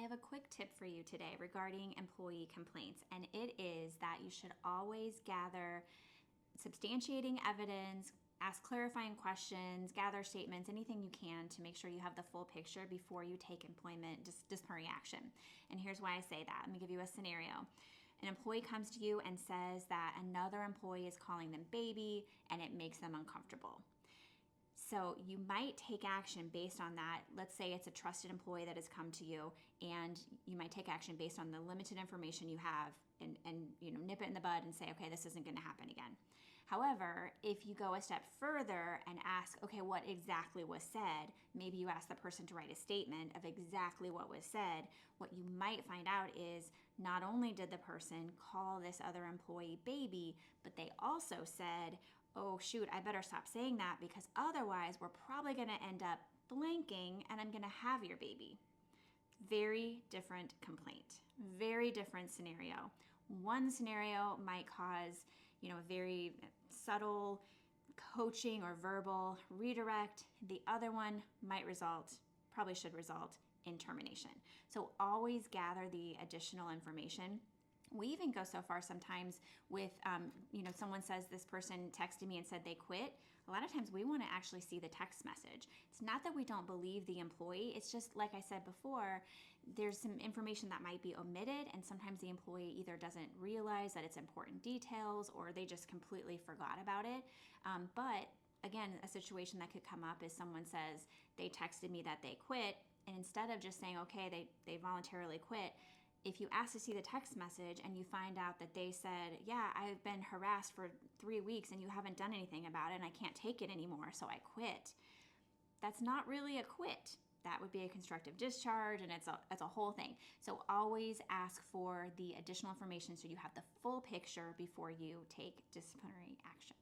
have a quick tip for you today regarding employee complaints, and it is that you should always gather substantiating evidence, ask clarifying questions, gather statements, anything you can to make sure you have the full picture before you take employment disciplinary action. And here's why I say that. Let me give you a scenario. An employee comes to you and says that another employee is calling them baby and it makes them uncomfortable. So you might take action based on that. Let's say it's a trusted employee that has come to you, and you might take action based on the limited information you have and nip it in the bud and say, okay, this isn't going to happen again. However, if you go a step further and ask, okay, what exactly was said, maybe you ask the person to write a statement of exactly what was said, what you might find out is not only did the person call this other employee baby, but they also said, oh shoot, I better stop saying that because otherwise we're probably going to end up blanking and I'm going to have your baby. Very different complaint, very different scenario. One scenario might cause, a very subtle coaching or verbal redirect. The other one might probably should result in termination. So always gather the additional information. We even go so far sometimes with, someone says this person texted me and said they quit. A lot of times we want to actually see the text message. It's not that we don't believe the employee. It's just, like I said before, there's some information that might be omitted, and sometimes the employee either doesn't realize that it's important details or they just completely forgot about it. But again, a situation that could come up is someone says they texted me that they quit, and instead of just saying, okay, they voluntarily quit, if you ask to see the text message and you find out that they said, yeah, I've been harassed for 3 weeks and you haven't done anything about it and I can't take it anymore, so I quit. That's not really a quit. That would be a constructive discharge, and it's a whole thing. So always ask for the additional information so you have the full picture before you take disciplinary action.